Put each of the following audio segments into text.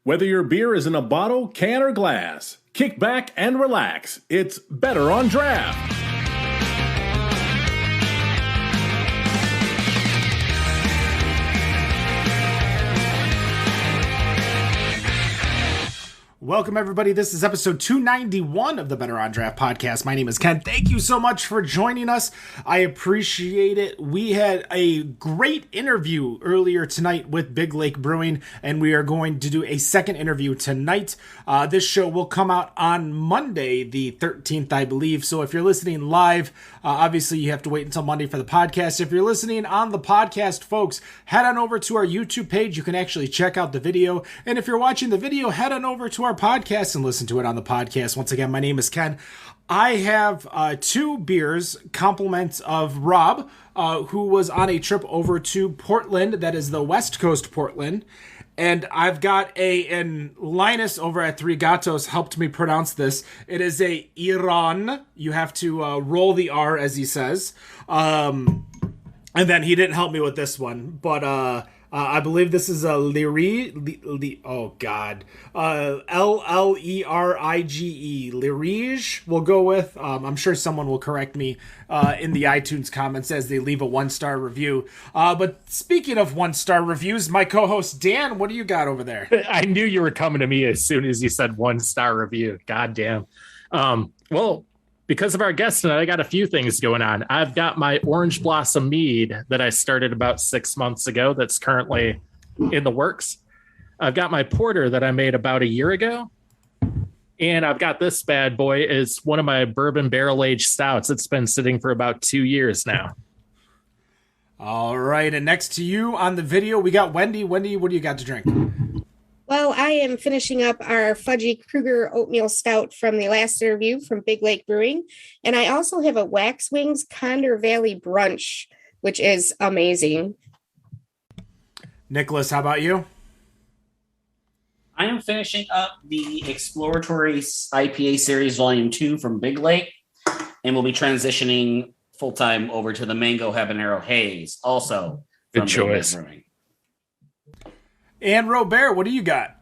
Whether your beer is in a bottle, can, or glass, kick back and relax. It's better on draft. Welcome, everybody. This is episode 291 of the Better on Draft podcast. My name is Ken. Thank you so much for joining us. I appreciate it. We had a great interview earlier tonight with Big Lake Brewing, and we are going to do a second interview tonight. This show will come out on Monday, the 13th, I believe. So if you're listening live, obviously you have to wait until Monday for the podcast. If you're listening on the podcast, folks, head on over to our YouTube page. You can actually check out the video. And if you're watching the video, head on over to our podcast and listen to it on the podcast. Once again, my name is Ken. I have two beers, compliments of Rob, who was on a trip over to Portland. That is the West Coast Portland. And I've got and Linus over at Three Gatos helped me pronounce this. It is a Iran. You have to roll the R, as he says. And then he didn't help me with this one, but I believe this is a Lirige. Llerige. Lirige. We'll go with. I'm sure someone will correct me in the iTunes comments as they leave a 1-star review. But speaking of 1-star reviews, my co-host Dan, what do you got over there? I knew you were coming to me as soon as you said 1-star review. God damn. Well, because of our guest tonight, I got a few things going on. I've got my Orange Blossom Mead that I started about 6 months ago that's currently in the works. I've got my Porter that I made about a year ago. And I've got this bad boy. It's one of my bourbon barrel-aged stouts. It's been sitting for about 2 years now. All right, and next to you on the video, we got Wendy. Wendy, what do you got to drink? Well, I am finishing up our Fudgy Kruger Oatmeal Stout from the last interview from Big Lake Brewing. And I also have a Wax Wings Condor Valley Brunch, which is amazing. Nicholas, how about you? I am finishing up the Exploratory IPA Series Volume 2 from Big Lake, and we'll be transitioning full-time over to the Mango Habanero Haze, also from Good choice. Big Lake Brewing. And Robert, what do you got?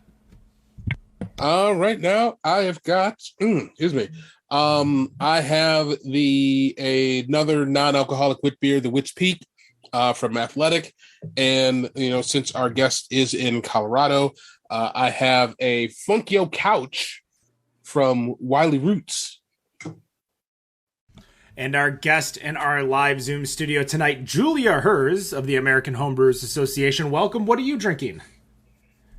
Right now I have got, excuse me. I have another non-alcoholic wit beer, the Witch Peak, from Athletic. And, since our guest is in Colorado, I have a Funkio Couch from Wiley Roots. And our guest in our live Zoom studio tonight, Julia Herz of the American Homebrewers Association. Welcome. What are you drinking?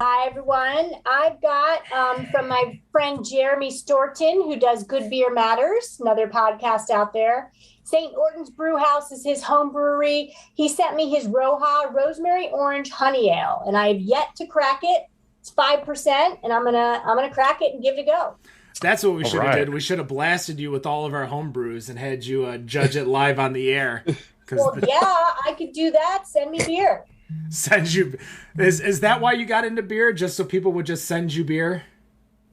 Hi, everyone. I've got from my friend Jeremy Storton, who does Good Beer Matters, another podcast out there. St. Orton's Brew House is his home brewery. He sent me his Roja Rosemary Orange Honey Ale, and I have yet to crack it. It's 5%, and I'm gonna crack it and give it a go. That's what we should have did. We should have blasted you with all of our home brews and had you judge it live on the air. Well, yeah, I could do that. Send me beer. Send you is that why you got into beer, just so people would just send you beer?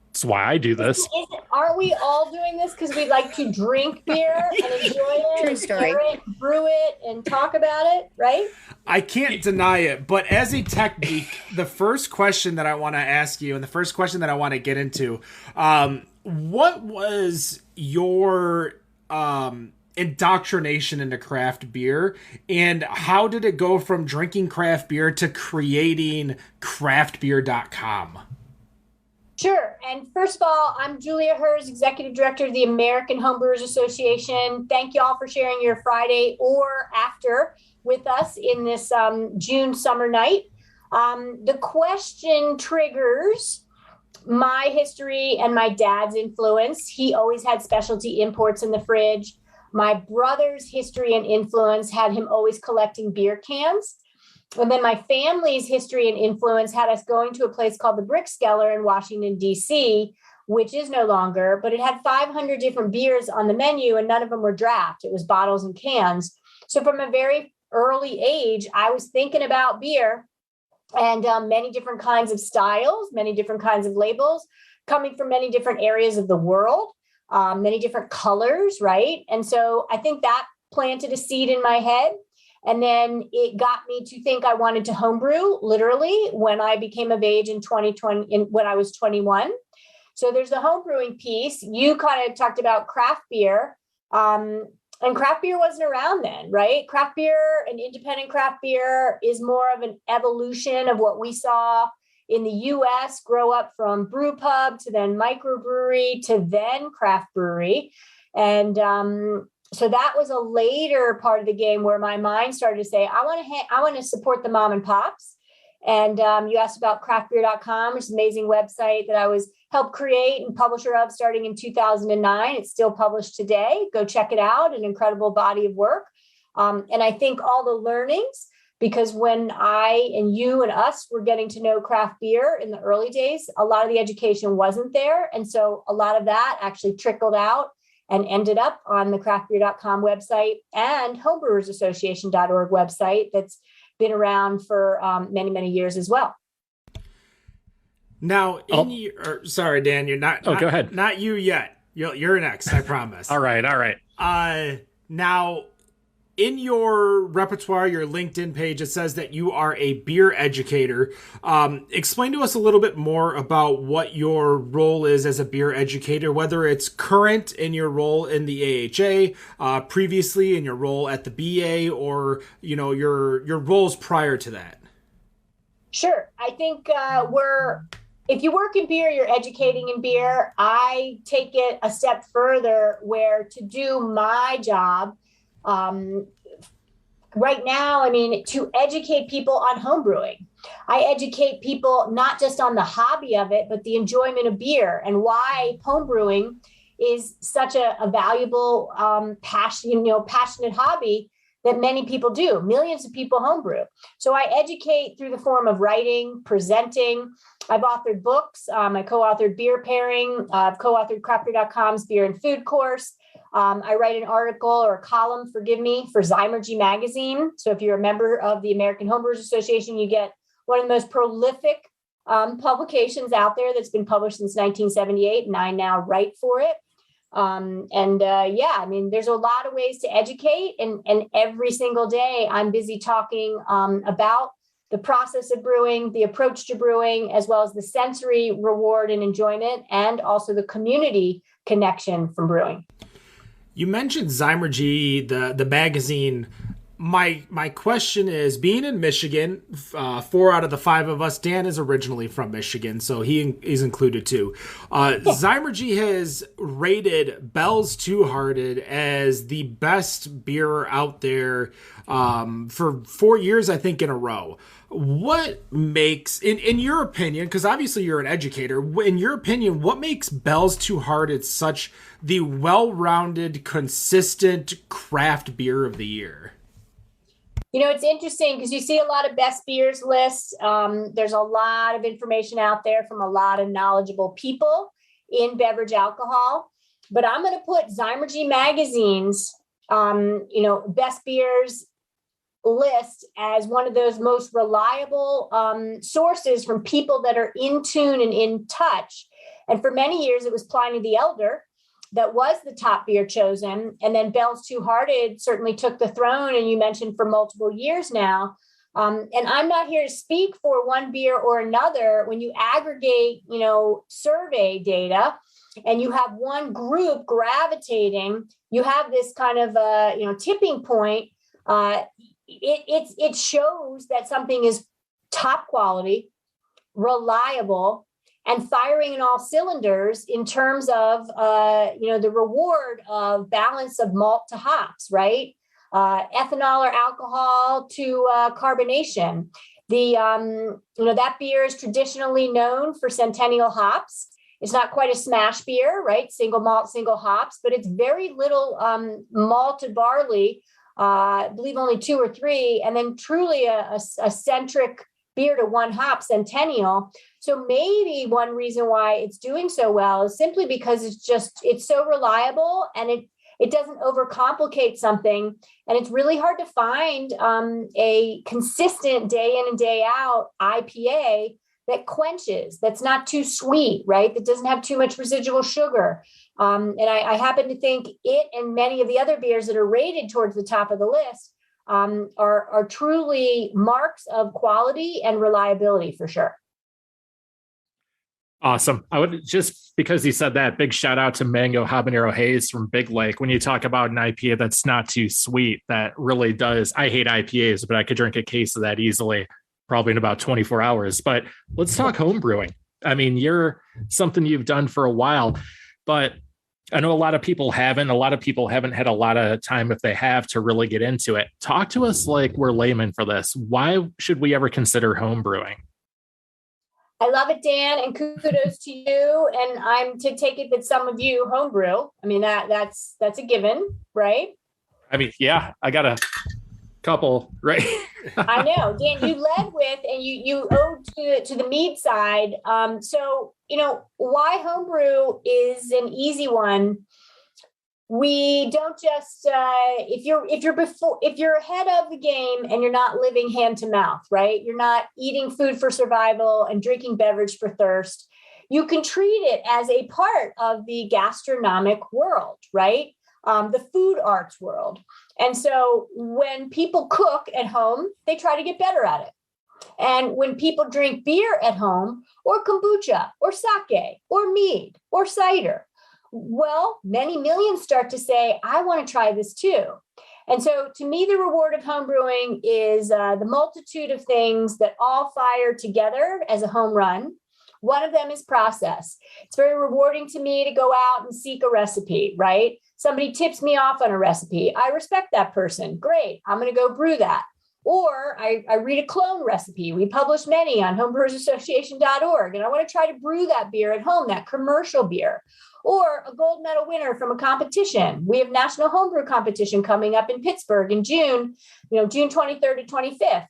That's why I do this. Aren't we all doing this because we like to drink beer and enjoy it, True story. Brew it, and talk about it, right? I can't deny it, but as a tech geek, the first question that I want to ask you and the first question that I want to get into, what was your indoctrination into craft beer, and how did it go from drinking craft beer to creating craftbeer.com? Sure. And first of all, I'm Julia Herz, Executive Director of the American Homebrewers Association. Thank you all for sharing your Friday or after with us in this June summer night. The question triggers my history and my dad's influence. He always had specialty imports in the fridge. My brother's history and influence had him always collecting beer cans. And then my family's history and influence had us going to a place called the Brickskeller in Washington, D.C., which is no longer, but it had 500 different beers on the menu, and none of them were draft. It was bottles and cans. So from a very early age, I was thinking about beer and many different kinds of styles, many different kinds of labels, coming from many different areas of the world. Many different colors, right? And so I think that planted a seed in my head. And then it got me to think I wanted to homebrew literally when I became of age in 2020, when I was 21. So there's the homebrewing piece. You kind of talked about craft beer. And craft beer wasn't around then, right? Craft beer and independent craft beer is more of an evolution of what we saw in the US grow up from brew pub to then microbrewery to then craft brewery. And so that was a later part of the game where my mind started to say, I want to support the mom and pops. And you asked about craftbeer.com, which is an amazing website that I was helped create and publisher of starting in 2009. It's still published today. Go check it out, an incredible body of work. And I think all the learnings, because when I and you and us were getting to know craft beer in the early days, a lot of the education wasn't there. And so a lot of that actually trickled out and ended up on the craftbeer.com website and homebrewersassociation.org website that's been around for many, many years as well. Now, sorry, Dan, you're not. Go ahead. Not you yet. You're next, I promise. All right. Now, in your repertoire, your LinkedIn page, it says that you are a beer educator. Explain to us a little bit more about what your role is as a beer educator, whether it's current in your role in the AHA, previously in your role at the BA, or your roles prior to that. Sure. I think if you work in beer, you're educating in beer. I take it a step further where to do my job right now, to educate people on homebrewing. I educate people not just on the hobby of it, but the enjoyment of beer and why homebrewing is such a valuable, passionate hobby that many people do. Millions of people homebrew. So I educate through the form of writing, presenting. I've authored books. I co-authored Beer Pairing. I've co-authored craftbeer.com's Beer and Food course. I write an article or a column, for Zymergy magazine. So if you're a member of the American Homebrewers Association, you get one of the most prolific publications out there that's been published since 1978, and I now write for it. There's a lot of ways to educate, and every single day I'm busy talking about the process of brewing, the approach to brewing, as well as the sensory reward and enjoyment, and also the community connection from brewing. You mentioned Zymergy, the magazine. My question is, being in Michigan, 4 out of the 5 of us, Dan is originally from Michigan, so he is included too. Zymergy has rated Bell's Two-Hearted as the best beer out there for 4 years, I think, in a row. What makes, in your opinion, because obviously you're an educator, in your opinion, what makes Bell's Two-Hearted such the well-rounded, consistent craft beer of the year? It's interesting because you see a lot of best beers lists. There's a lot of information out there from a lot of knowledgeable people in beverage alcohol. But I'm going to put Zymergy magazine's, best beers list as one of those most reliable sources from people that are in tune and in touch. And for many years, it was Pliny the Elder that was the top beer chosen. And then Bell's Two-Hearted certainly took the throne, and you mentioned for multiple years now. And I'm not here to speak for one beer or another. When you aggregate, survey data, and you have one group gravitating, you have this kind of, tipping point. It shows that something is top quality, reliable, and firing in all cylinders in terms of, the reward of balance of malt to hops, right? Ethanol or alcohol to carbonation. That beer is traditionally known for Centennial hops. It's not quite a smash beer, right? Single malt, single hops, but it's very little malted barley. I believe only 2 or 3, and then truly a centric beer to one hop, Centennial. So maybe one reason why it's doing so well is simply because it's so reliable, and it doesn't overcomplicate something. And it's really hard to find a consistent day in and day out IPA that quenches, that's not too sweet, right? That doesn't have too much residual sugar. And I happen to think it and many of the other beers that are rated towards the top of the list are truly marks of quality and reliability for sure. Awesome. I would, just because you said that, big shout out to Mango Habanero Haze from Big Lake. When you talk about an IPA that's not too sweet, that really does. I hate IPAs, but I could drink a case of that easily, probably in about 24 hours. But let's talk home brewing. I mean, you're something you've done for a while, but I know a lot of people haven't. A lot of people haven't had a lot of time, if they have, to really get into it. Talk to us like we're laymen for this. Why should we ever consider home brewing? I love it, Dan, and kudos to you. And I'm to take it that some of you homebrew. I mean, that's a given, right? I mean, yeah, I got a couple, right? I know, Dan, you led with, and you owed to the mead side. So, why homebrew is an easy one. We don't just if you're ahead of the game and you're not living hand to mouth, right? You're not eating food for survival and drinking beverage for thirst. You can treat it as a part of the gastronomic world, right? The food arts world. And so when people cook at home, they try to get better at it. And when people drink beer at home, or kombucha, or sake, or mead, or cider, well, many millions start to say, I want to try this too. And so to me, the reward of homebrewing is the multitude of things that all fire together as a home run. One of them is process. It's very rewarding to me to go out and seek a recipe, right? Somebody tips me off on a recipe. I respect that person. Great. I'm going to go brew that. Or I read a clone recipe. We publish many on homebrewersassociation.org. And I want to try to brew that beer at home, that commercial beer. Or a gold medal winner from a competition. We have National Homebrew Competition coming up in Pittsburgh in June, June 23rd to 25th.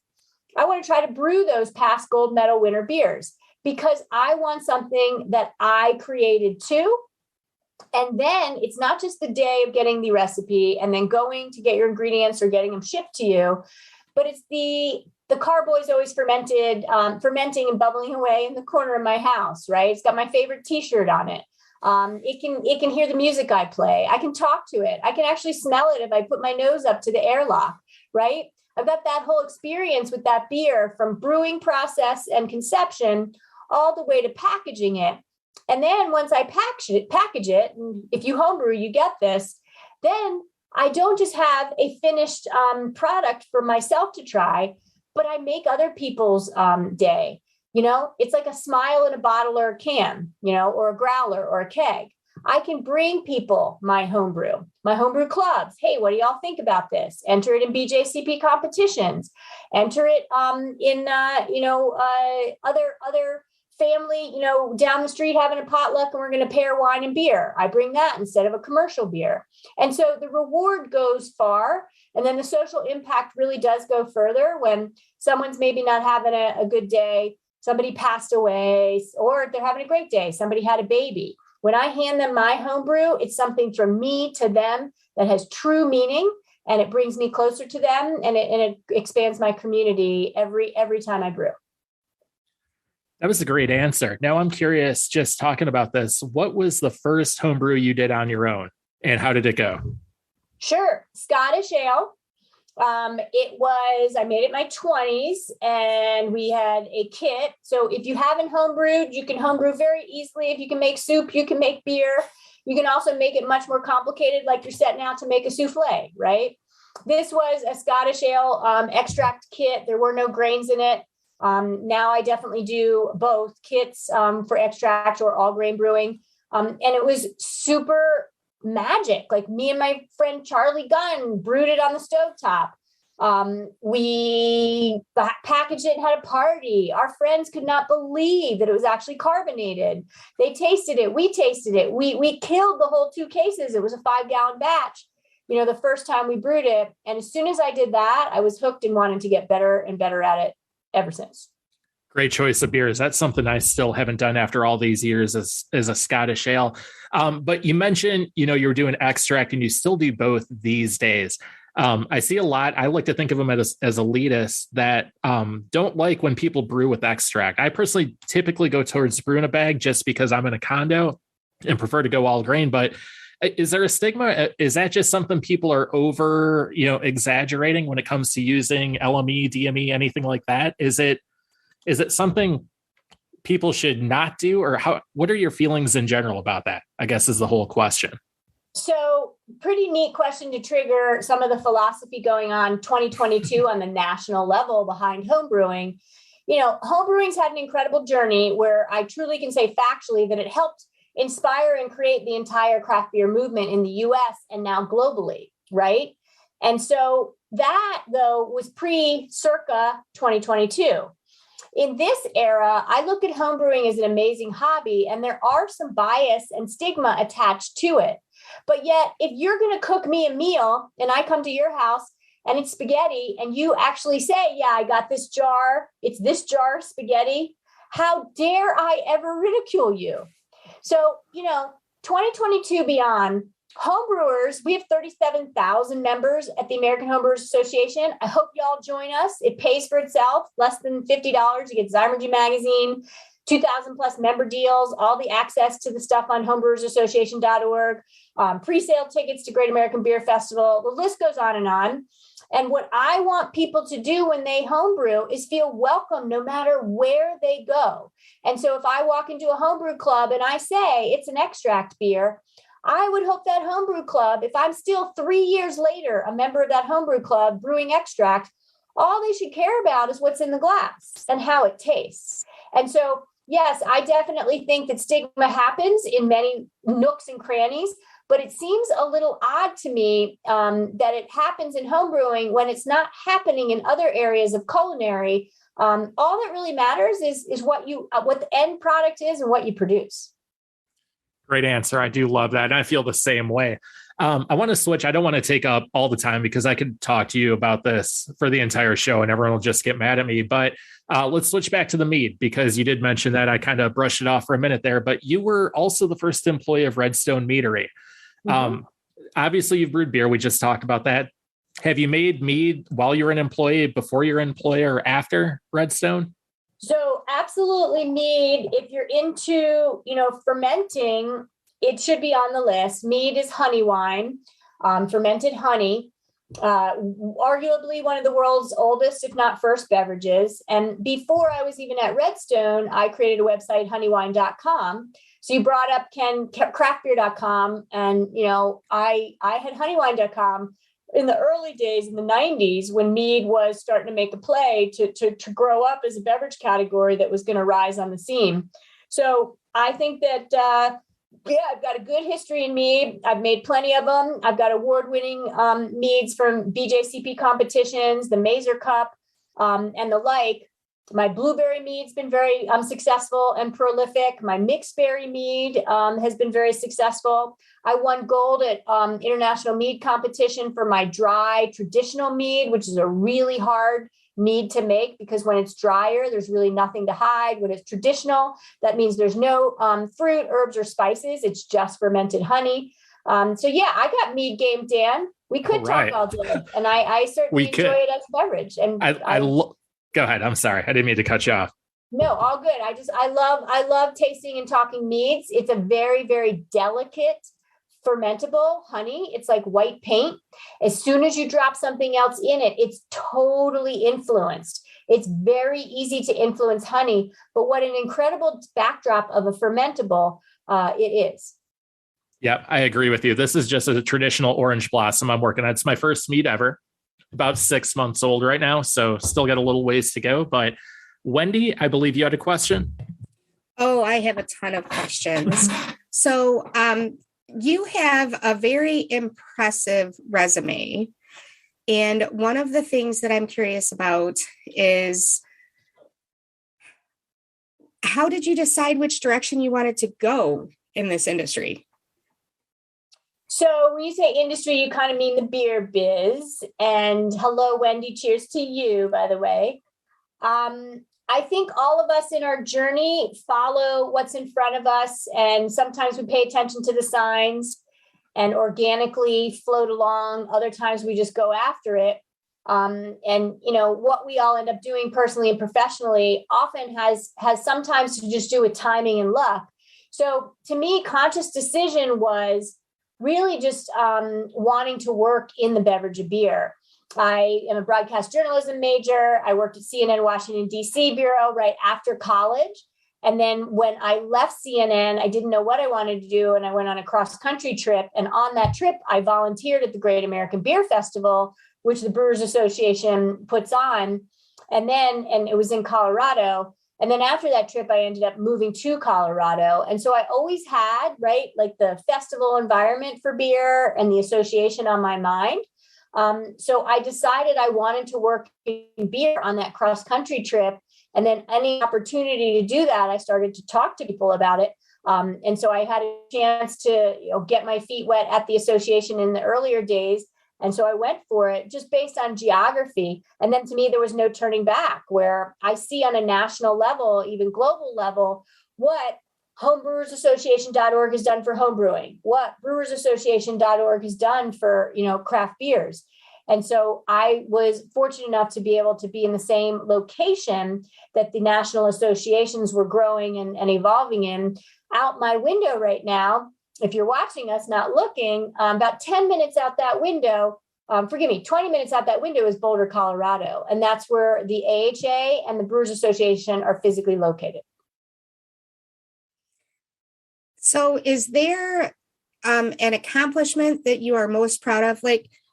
I want to try to brew those past gold medal winner beers because I want something that I created too. And then it's not just the day of getting the recipe and then going to get your ingredients or getting them shipped to you, but it's the carboy's always fermenting and bubbling away in the corner of my house, right? It's got my favorite t-shirt on it. It can hear the music I play. I can talk to it. I can actually smell it if I put my nose up to the airlock, right? I've got that whole experience with that beer from brewing process and conception all the way to packaging it. And then once I package it, and if you homebrew, you get this, then I don't just have a finished product for myself to try, but I make other people's day. It's like a smile in a bottle or a can, or a growler or a keg. I can bring people my homebrew clubs. Hey, what do y'all think about this? Enter it in BJCP competitions. Enter it in other family, down the street having a potluck and we're going to pair wine and beer. I bring that instead of a commercial beer. And so the reward goes far. And then the social impact really does go further when someone's maybe not having a good day. Somebody passed away, or they're having a great day. Somebody had a baby. When I hand them my homebrew, it's something from me to them that has true meaning, and it brings me closer to them, and it expands my community every time I brew. That was a great answer. Now I'm curious, just talking about this, what was the first homebrew you did on your own, and how did it go? Sure, Scottish ale. I made it in my 20s and we had a kit. So if you haven't homebrewed, you can homebrew very easily. If you can make soup, you can make beer. You can also make it much more complicated, like you're setting out to make a souffle, right? This was a Scottish ale extract kit. There were no grains in it. Now I definitely do both kits for extract or all grain brewing. And it was super magic. Like me and my friend Charlie Gunn brewed it on the stovetop. We packaged it and had a party. Our friends could not believe that it was actually carbonated. They tasted it. We tasted it. We killed the whole 2 cases. It was a 5-gallon batch, the first time we brewed it. And as soon as I did that, I was hooked and wanted to get better and better at it ever since. Great choice of beers. That's something I still haven't done after all these years as a Scottish ale. But you mentioned, you were doing extract and you still do both these days. I see a lot. I like to think of them as elitists that don't like when people brew with extract. I personally typically go towards brew in a bag just because I'm in a condo and prefer to go all grain. But Is there a stigma? Is that just something people are over, exaggerating when it comes to using LME, DME, anything like that? Is it something people should not do, or what are your feelings in general about that? I guess is the whole question. So pretty neat question to trigger some of the philosophy going on 2022 on the national level behind homebrewing. Homebrewing's had an incredible journey where I truly can say factually that it helped inspire and create the entire craft beer movement in the US and now globally, right? And so that, though, was circa 2022. In this era, I look at homebrewing as an amazing hobby, and there are some bias and stigma attached to it. But yet, if you're going to cook me a meal and I come to your house and it's spaghetti and you actually say, yeah, I got this jar, it's this jar of spaghetti, how dare I ever ridicule you? So, 2022 beyond, homebrewers, we have 37,000 members at the American Homebrewers Association. I hope y'all join us. It pays for itself, less than $50. You get Zymergy magazine, 2,000 plus member deals, all the access to the stuff on homebrewersassociation.org, pre-sale tickets to Great American Beer Festival. The list goes on. And what I want people to do when they homebrew is feel welcome no matter where they go. And so if I walk into a homebrew club and I say it's an extract beer, I would hope that homebrew club, if I'm still 3 years later a member of that homebrew club brewing extract, all they should care about is what's in the glass and how it tastes. And so, yes, I definitely think that stigma happens in many nooks and crannies, but it seems a little odd to me that it happens in homebrewing when it's not happening in other areas of culinary. All that really matters is what the end product is and what you produce. Great answer. I do love that. And I feel the same way. I want to switch. I don't want to take up all the time because I could talk to you about this for the entire show and everyone will just get mad at me. But let's switch back to the mead because you did mention that. I kind of brushed it off for a minute there, but you were also the first employee of Redstone Meadery. Mm-hmm. Obviously, you've brewed beer. We just talked about that. Have you made mead while you're an employee, before your employer, or after Redstone? So absolutely mead. If you're into, fermenting, it should be on the list. Mead is honey wine, fermented honey, arguably one of the world's oldest, if not first, beverages. And before I was even at Redstone, I created a website, honeywine.com. So you brought up craftbeer.com, and I had honeywine.com in the early days in the 90s when mead was starting to make a play to grow up as a beverage category that was going to rise on the scene. So I think that, I've got a good history in mead. I've made plenty of them. I've got award-winning meads from BJCP competitions, the Mazer Cup, and the like. My blueberry mead's been very successful and prolific. My mixed berry mead has been very successful. I won gold at international mead competition for my dry traditional mead, which is a really hard mead to make because when it's drier, there's really nothing to hide. When it's traditional, that means there's no fruit, herbs, or spices. It's just fermented honey. I got mead game, Dan. We could talk all day, and I certainly enjoy it as a beverage. And go ahead. I'm sorry. I didn't mean to cut you off. No, all good. I love tasting and talking meads. It's a very, very delicate, fermentable honey. It's like white paint. As soon as you drop something else in it, it's totally influenced. It's very easy to influence honey, but what an incredible backdrop of a fermentable it is. Yeah, I agree with you. This is just a traditional orange blossom I'm working on. It's my first mead ever. About 6 months old right now, so still got a little ways to go. But Wendy, I believe you had a question. Oh, I have a ton of questions. So you have a very impressive resume. And one of the things that I'm curious about is how did you decide which direction you wanted to go in this industry? So when you say industry, you kind of mean the beer biz. And hello, Wendy. Cheers to you, by the way. I think all of us in our journey follow what's in front of us. And sometimes we pay attention to the signs and organically float along. Other times we just go after it. What we all end up doing personally and professionally often has sometimes to just do with timing and luck. So to me, conscious decision was, really just wanting to work in the beverage of beer. I am a broadcast journalism major. I worked at CNN Washington, D.C. Bureau right after college. And then when I left CNN, I didn't know what I wanted to do. And I went on a cross-country trip. And on that trip, I volunteered at the Great American Beer Festival, which the Brewers Association puts on. And it was in Colorado. And then after that trip, I ended up moving to Colorado. And so I always had, right, like the festival environment for beer and the association on my mind. So I decided I wanted to work in beer on that cross-country trip. And then any opportunity to do that, I started to talk to people about it. And so I had a chance to get my feet wet at the association in the earlier days. And so I went for it just based on geography. And then to me, there was no turning back, where I see on a national level, even global level, what homebrewersassociation.org has done for homebrewing, what brewersassociation.org has done for, craft beers. And so I was fortunate enough to be able to be in the same location that the national associations were growing and evolving in. Out my window right now, if you're watching us, not looking, about 10 minutes out that window, 20 minutes out that window is Boulder, Colorado. And that's where the AHA and the Brewers Association are physically located. So is there an accomplishment that you are most proud of?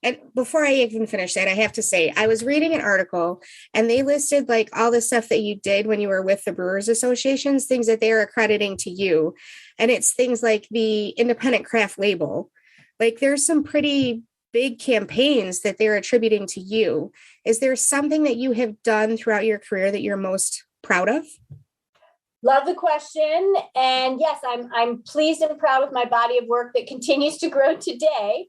And before I even finish that, I have to say, I was reading an article and they listed all the stuff that you did when you were with the Brewers Associations, things that they're accrediting to you. And it's things like the independent craft label. There's some pretty big campaigns that they're attributing to you. Is there something that you have done throughout your career that you're most proud of? Love the question. And yes, I'm pleased and proud with my body of work that continues to grow today.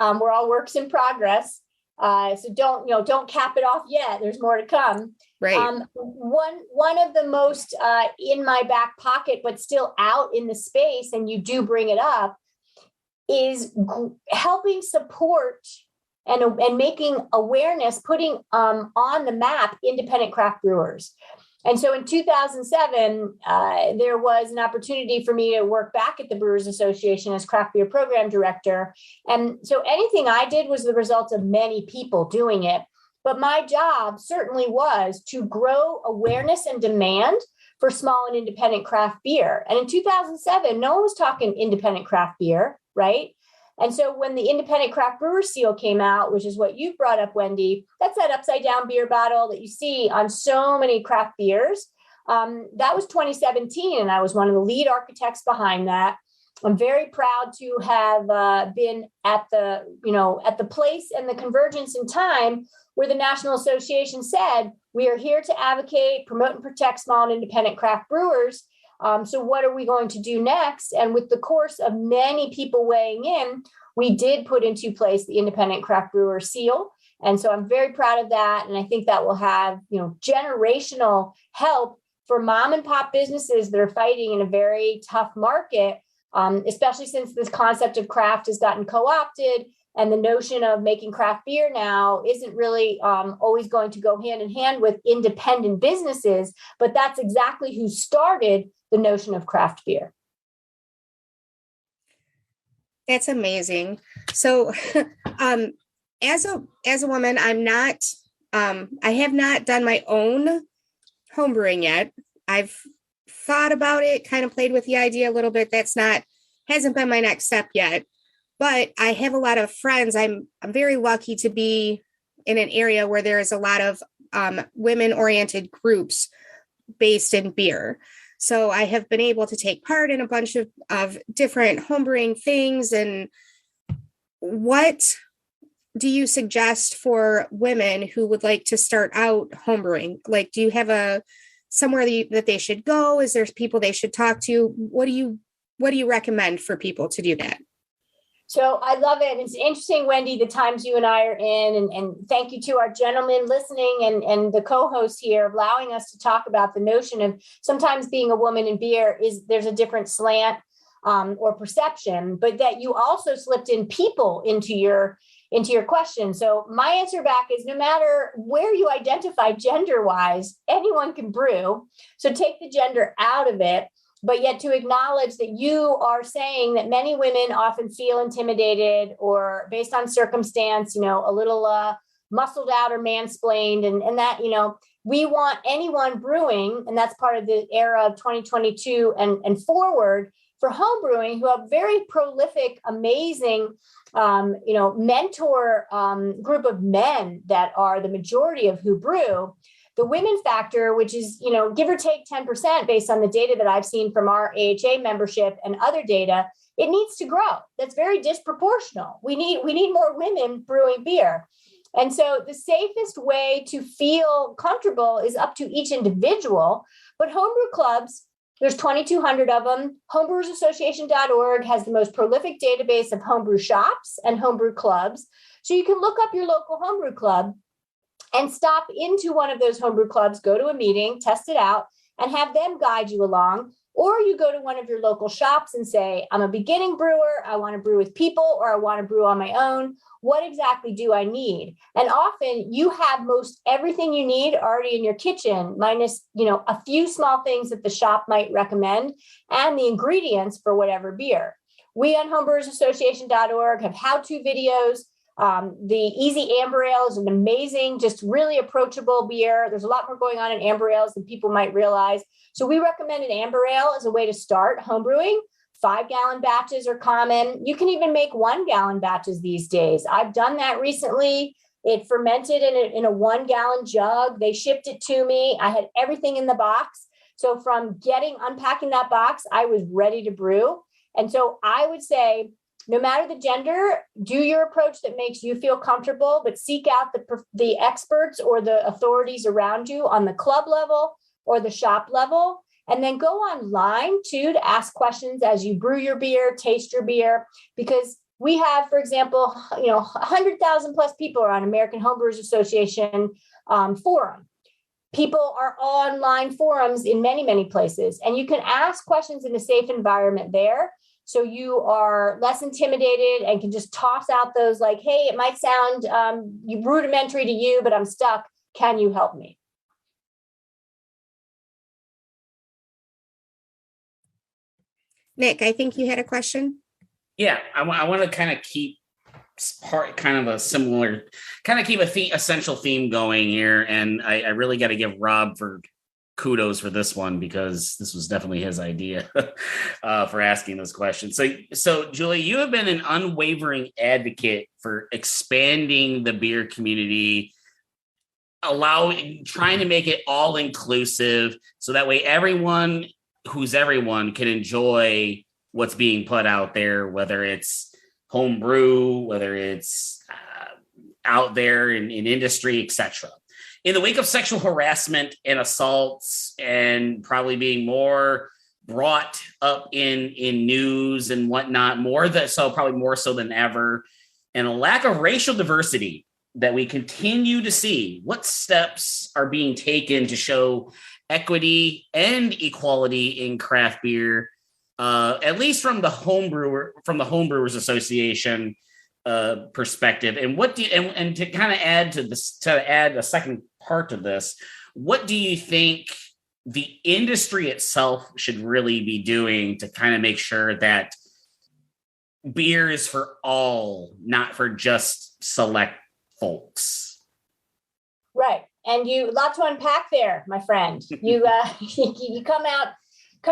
We're all works in progress. So don't cap it off yet. There's more to come. Right. One of the most in my back pocket, but still out in the space, and you do bring it up, is helping support and making awareness, putting on the map independent craft brewers. And so in 2007, there was an opportunity for me to work back at the Brewers Association as craft beer program director. And so anything I did was the result of many people doing it. But my job certainly was to grow awareness and demand for small and independent craft beer. And in 2007, no one was talking independent craft beer, right? And so when the Independent Craft Brewer Seal came out, which is what you brought up, Wendy, that's that upside down beer bottle that you see on so many craft beers. That was 2017, and I was one of the lead architects behind that. I'm very proud to have been at the place and the convergence in time where the National Association said, we are here to advocate, promote, and protect small and independent craft brewers. So what are we going to do next? And with the course of many people weighing in, we did put into place the Independent Craft Brewer Seal. And so I'm very proud of that. And I think that will have, generational help for mom and pop businesses that are fighting in a very tough market, especially since this concept of craft has gotten co-opted. And the notion of making craft beer now isn't really always going to go hand in hand with independent businesses, but that's exactly who started the notion of craft beer. That's amazing. So as a woman, I have not done my own homebrewing yet. I've thought about it, kind of played with the idea a little bit. Hasn't been my next step yet. But I have a lot of friends. I'm very lucky to be in an area where there is a lot of women-oriented groups based in beer. So I have been able to take part in a bunch of different homebrewing things. And what do you suggest for women who would like to start out homebrewing? Do you have somewhere that they should go? Is there people they should talk to? What do you recommend for people to do that? So I love it. It's interesting, Wendy, the times you and I are in, and thank you to our gentlemen listening and the co-host here, allowing us to talk about the notion of sometimes being a woman in beer there's a different slant or perception, but that you also slipped in people into your question. So my answer back is no matter where you identify gender-wise, anyone can brew. So take the gender out of it. but yet to acknowledge that you are saying that many women often feel intimidated or based on circumstance, a little muscled out or mansplained, and that, we want anyone brewing, and that's part of the era of 2022 and forward for home brewing, who have very prolific, amazing, mentor group of men that are the majority of who brew. The women factor, which is, give or take 10% based on the data that I've seen from our AHA membership and other data, it needs to grow. That's very disproportional. We need more women brewing beer. And so the safest way to feel comfortable is up to each individual. But homebrew clubs, there's 2,200 of them. Homebrewersassociation.org has the most prolific database of homebrew shops and homebrew clubs. So you can look up your local homebrew club and stop into one of those homebrew clubs, go to a meeting, test it out, and have them guide you along. Or you go to one of your local shops and say, I'm a beginning brewer, I want to brew with people, or I want to brew on my own. What exactly do I need? And often you have most everything you need already in your kitchen, minus, a few small things that the shop might recommend and the ingredients for whatever beer. We on homebrewersassociation.org have how-to videos. The Easy Amber Ale is an amazing, just really approachable beer. There's a lot more going on in amber ales than people might realize. So we recommend an amber ale as a way to start homebrewing. 5-gallon batches are common. You can even make 1-gallon batches these days. I've done that recently. It fermented in a 1-gallon jug. They shipped it to me. I had everything in the box. So from unpacking that box, I was ready to brew. And so I would say, no matter the gender, do your approach that makes you feel comfortable, but seek out the experts or the authorities around you on the club level or the shop level. And then go online too to ask questions as you brew your beer, taste your beer, because we have, for example, 100,000 plus people are on American Homebrewers Association forum. People are online forums in many, many places, and you can ask questions in a safe environment there. So you are less intimidated and can just toss out those like, hey, it might sound rudimentary to you, but I'm stuck. Can you help me? Nick, I think you had a question. Yeah, I want to kind of keep essential theme going here. And I really got to give Rob for kudos for this one, because this was definitely his idea for asking this question. So Julie, you have been an unwavering advocate for expanding the beer community, trying to make it all inclusive, so that way everyone can enjoy what's being put out there, whether it's homebrew, whether it's out there in industry, etc. In the wake of sexual harassment and assaults, and probably being more brought up in news and whatnot, probably more so than ever, and a lack of racial diversity that we continue to see, what steps are being taken to show equity and equality in craft beer, at least from the Homebrewers Association perspective? And and to kind of add to this, to add a second part to this, what do you think the industry itself should really be doing to kind of make sure that beer is for all, not for just select folks? Right. And a lot to unpack there, my friend. You you come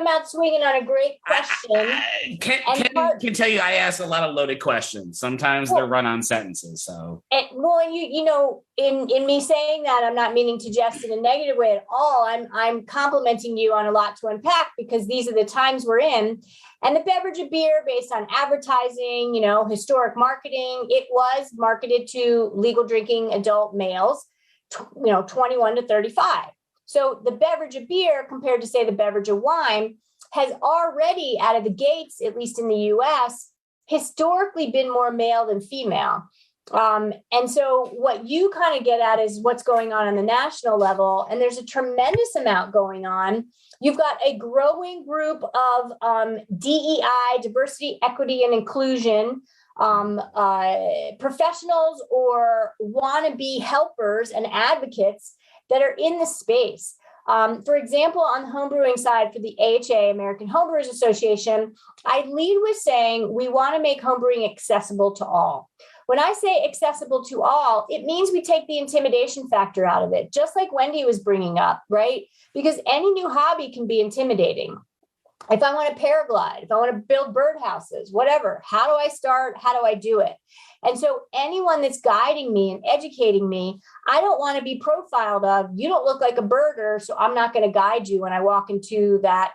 out swinging on a great question. I can tell you, I ask a lot of loaded questions. Sometimes they're run-on sentences. So, and in me saying that, I'm not meaning to jest in a negative way at all. I'm complimenting you on a lot to unpack, because these are the times we're in. And the beverage of beer, based on advertising, historic marketing, it was marketed to legal drinking adult males, 21 to 35. So the beverage of beer, compared to, say, the beverage of wine, has already, out of the gates, at least in the US, historically been more male than female. And so what you kind of get at is what's going on the national level. And there's a tremendous amount going on. You've got a growing group of DEI, diversity, equity, and inclusion professionals or wannabe helpers and advocates that are in the space. For example, on the homebrewing side for the AHA, American Homebrewers Association, I lead with saying we want to make homebrewing accessible to all. When I say accessible to all, it means we take the intimidation factor out of it, just like Wendy was bringing up, right? Because any new hobby can be intimidating. If I want to paraglide, if I want to build birdhouses, whatever, how do I start? How do I do it? And so anyone that's guiding me and educating me, I don't want to be profiled of, you don't look like a birder, so I'm not going to guide you when I walk into that,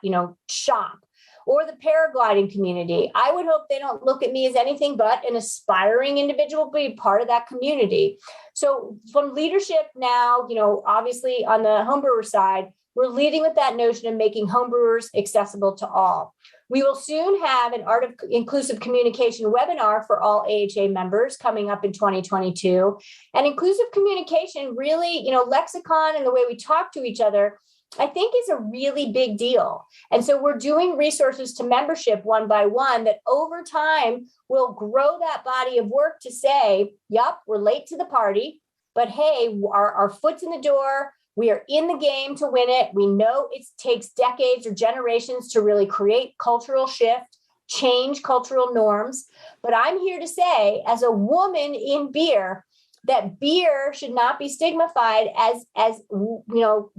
shop. Or the paragliding community. I would hope they don't look at me as anything but an aspiring individual, be part of that community. So from leadership now, obviously on the homebrewer side, we're leading with that notion of making homebrewers accessible to all. We will soon have an Art of Inclusive Communication webinar for all AHA members coming up in 2022. And inclusive communication really, lexicon and the way we talk to each other, I think is a really big deal. And so we're doing resources to membership one by one that over time will grow that body of work to say, yep, we're late to the party, but hey, our foot's in the door. We are in the game to win it. We know it takes decades or generations to really create cultural shift, change cultural norms. But I'm here to say, as a woman in beer, that beer should not be stigmatized as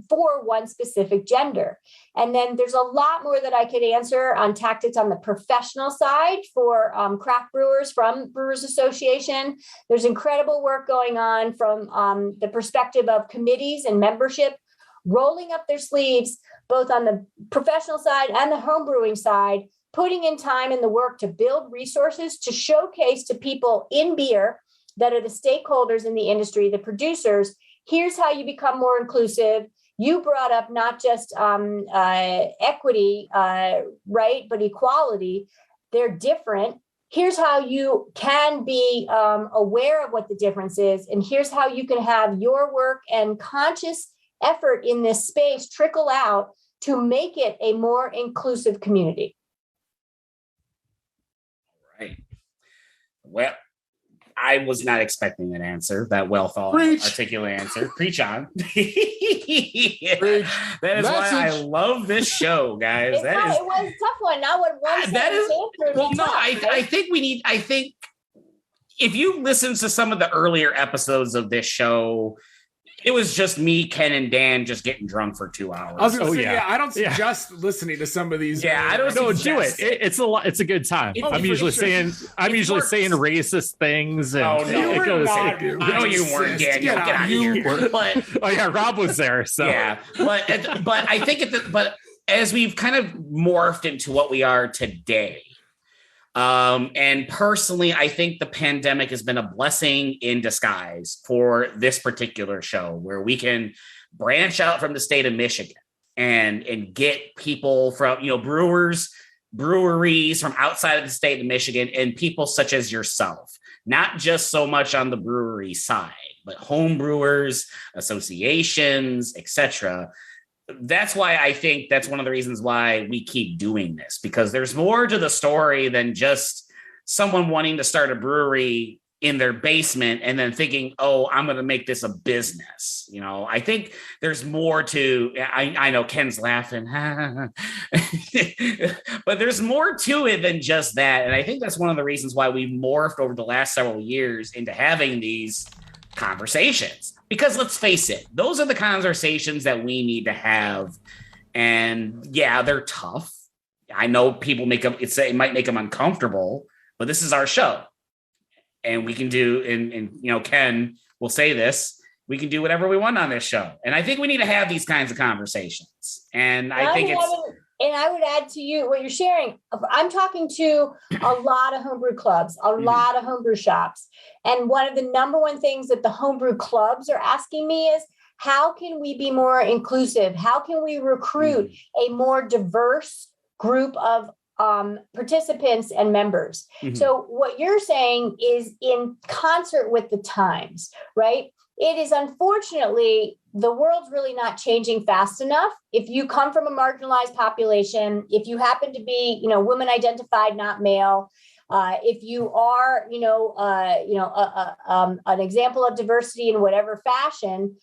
for one specific gender. And then there's a lot more that I could answer on tactics on the professional side for craft brewers from Brewers Association. There's incredible work going on from the perspective of committees and membership, rolling up their sleeves, both on the professional side and the homebrewing side, putting in time and the work to build resources to showcase to people in beer that are the stakeholders in the industry, the producers, here's how you become more inclusive. You brought up not just equity, right, but equality. They're different. Here's how you can be aware of what the difference is. And here's how you can have your work and conscious effort in this space trickle out to make it a more inclusive community. Right. Well, I was not expecting an answer, that well thought, articulate answer. Preach on. That is why I love this show, guys. It was a tough one. Not what one answer. Well, no, I think if you listen to some of the earlier episodes of this show, it was just me, Ken, and Dan just getting drunk for 2 hours. I was going to say, I don't suggest listening to some of these. Yeah, I don't do it. It's a lot. It's a good time. I'm usually saying racist things. And no, you weren't, Dan. Get out of here. But Rob was there. So yeah, but I think but as we've kind of morphed into what we are today. And personally, I think the pandemic has been a blessing in disguise for this particular show, where we can branch out from the state of Michigan and get people from, breweries from outside of the state of Michigan, and people such as yourself, not just so much on the brewery side, but homebrewers, associations, etc. That's why I think that's one of the reasons why we keep doing this, because there's more to the story than just someone wanting to start a brewery in their basement and then thinking, oh, I'm going to make this a business. I think there's more to, I know Ken's laughing, but there's more to it than just that. And I think that's one of the reasons why we've morphed over the last several years into having these conversations. Because let's face it, those are the conversations that we need to have. And yeah, they're tough. I know people it might make them uncomfortable, but this is our show. And we can do, and Ken will say this, we can do whatever we want on this show. And I think we need to have these kinds of conversations. And I think and I would add to you what you're sharing. I'm talking to a lot of homebrew clubs, a lot of homebrew shops. And one of the number one things that the homebrew clubs are asking me is, how can we be more inclusive? How can we recruit a more diverse group of participants and members? So what you're saying is in concert with the times, right? It is unfortunately, the world's really not changing fast enough. If you come from a marginalized population, if you happen to be, woman identified, not male, If you are, an example of diversity in whatever fashion,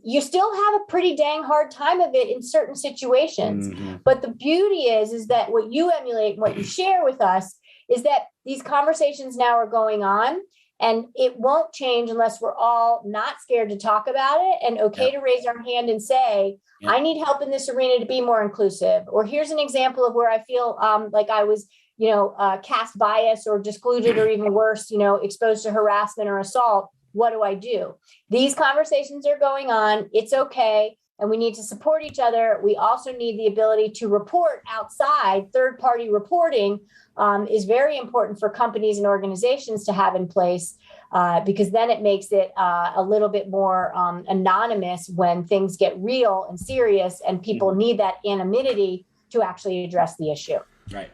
you still have a pretty dang hard time of it in certain situations. Mm-hmm. But the beauty is that what you emulate and what you share with us is that these conversations now are going on, and it won't change unless we're all not scared to talk about it and okay to raise our hand and say, I need help in this arena to be more inclusive. Or here's an example of where I feel like I was cast bias or excluded, or even worse, exposed to harassment or assault. What do I do? These conversations are going on. It's okay. And we need to support each other. We also need the ability to report outside. Third-party reporting is very important for companies and organizations to have in place, because then it makes it a little bit more anonymous when things get real and serious, and people need that anonymity to actually address the issue. Right.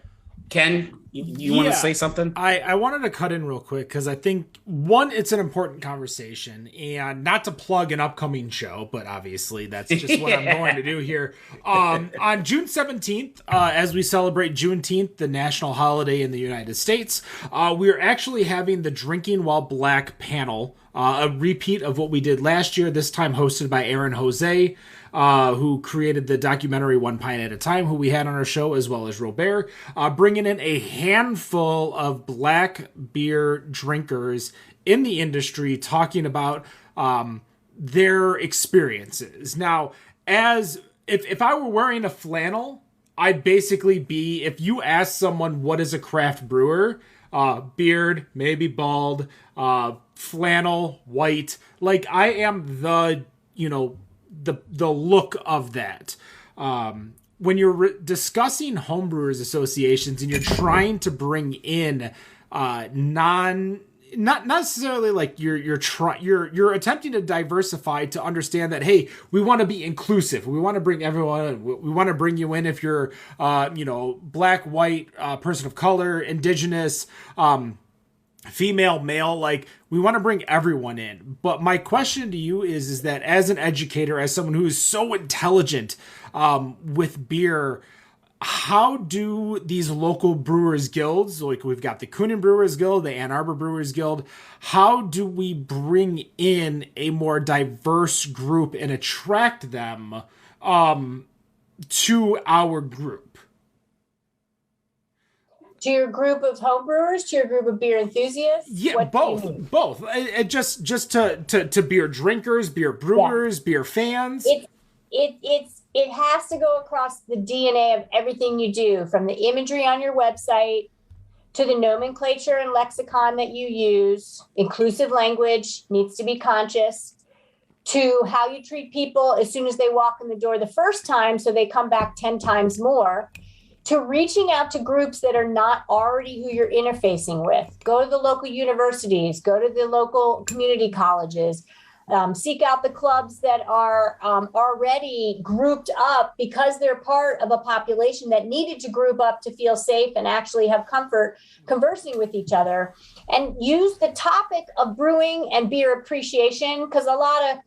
Ken, you want to say something? I wanted to cut in real quick because I think, one, it's an important conversation, and not to plug an upcoming show, but obviously that's just what I'm going to do here. On June 17th, as we celebrate Juneteenth, the national holiday in the United States, we're actually having the Drinking While Black panel, a repeat of what we did last year, this time hosted by Aaron Jose, who created the documentary One Pint at a Time, who we had on our show, as well as Robert, bringing in a handful of black beer drinkers in the industry, talking about their experiences. Now, if I were wearing a flannel, I'd basically be, if you ask someone what is a craft brewer, beard, maybe bald, flannel, white, like I am the look of that. When you're discussing homebrewers associations and you're trying to bring in not necessarily like you're attempting to diversify, to understand that, hey, we want to be inclusive. We want to bring everyone in. We want to bring you in if you're black, white, person of color, indigenous, female, male, like we want to bring everyone in. But my question to you is that as an educator, as someone who is so intelligent with beer, how do these local brewers guilds, like we've got the Coonan Brewers Guild, the Ann Arbor Brewers Guild, how do we bring in a more diverse group and attract them to our group? To your group of homebrewers, to your group of beer enthusiasts? Yeah, both. Just to beer drinkers, beer brewers, beer fans. It has to go across the DNA of everything you do, from the imagery on your website to the nomenclature and lexicon that you use. Inclusive language needs to be conscious, to how you treat people as soon as they walk in the door the first time, so they come back 10 times more, to reaching out to groups that are not already who you're interfacing with. Go to the local universities, go to the local community colleges, seek out the clubs that are already grouped up because they're part of a population that needed to group up to feel safe and actually have comfort conversing with each other. And use the topic of brewing and beer appreciation, because a lot of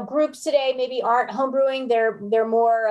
groups today maybe aren't homebrewing. They're more,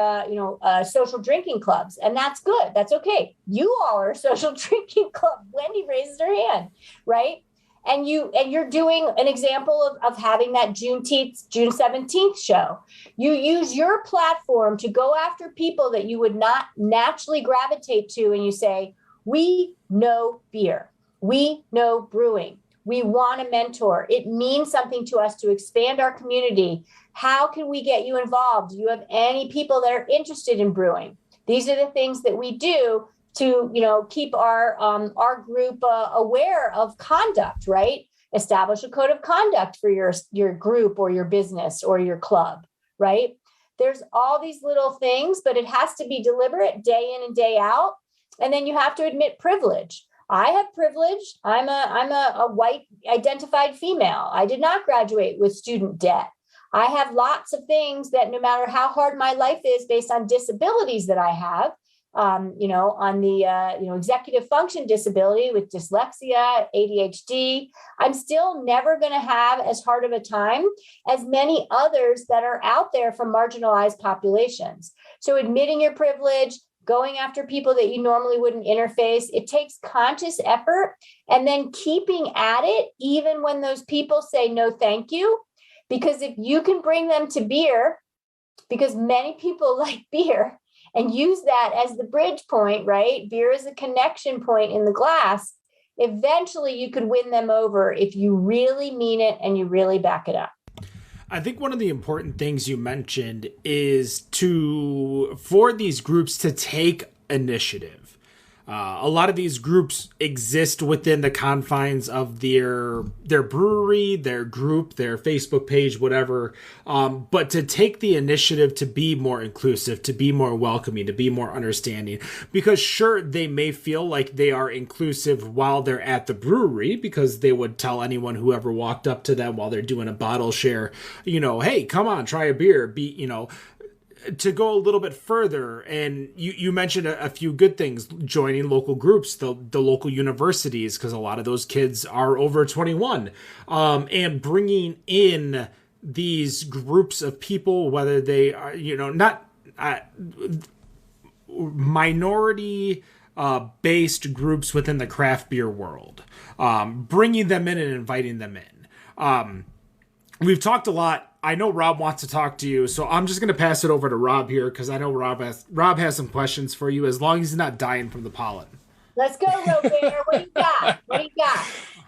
social drinking clubs, and that's good. That's okay. You all are a social drinking club. Wendy raises her hand, right? And you're doing an example of having that June 17th show. You use your platform to go after people that you would not naturally gravitate to, and you say, we know beer. We know brewing. We want a mentor. It means something to us to expand our community. How can we get you involved? Do you have any people that are interested in brewing? These are the things that we do to, keep our group aware of conduct, right? Establish a code of conduct for your group or your business or your club, right? There's all these little things, but it has to be deliberate day in and day out. And then you have to admit privilege. I have privilege. I'm a white identified female. I did not graduate with student debt. I have lots of things that, no matter how hard my life is based on disabilities that I have, on the executive function disability with dyslexia, ADHD, I'm still never going to have as hard of a time as many others that are out there from marginalized populations. So admitting your privilege, going after people that you normally wouldn't interface. It takes conscious effort and then keeping at it, even when those people say no, thank you. Because if you can bring them to beer, because many people like beer, and use that as the bridge point, right? Beer is a connection point in the glass. Eventually you could win them over if you really mean it and you really back it up. I think one of the important things you mentioned is for these groups to take initiative. A lot of these groups exist within the confines of their brewery, their group, their Facebook page, whatever. But to take the initiative to be more inclusive, to be more welcoming, to be more understanding, because sure, they may feel like they are inclusive while they're at the brewery, because they would tell anyone who ever walked up to them while they're doing a bottle share, hey, come on, try a beer, to go a little bit further. And you mentioned a few good things, joining local groups, the local universities, because a lot of those kids are over 21, and bringing in these groups of people, whether they are, not minority based groups within the craft beer world, bringing them in and inviting them in. We've talked a lot. I know Rob wants to talk to you, so I'm just going to pass it over to Rob here, because I know Rob has some questions for you, as long as he's not dying from the pollen. Let's go, Robert. What do you got?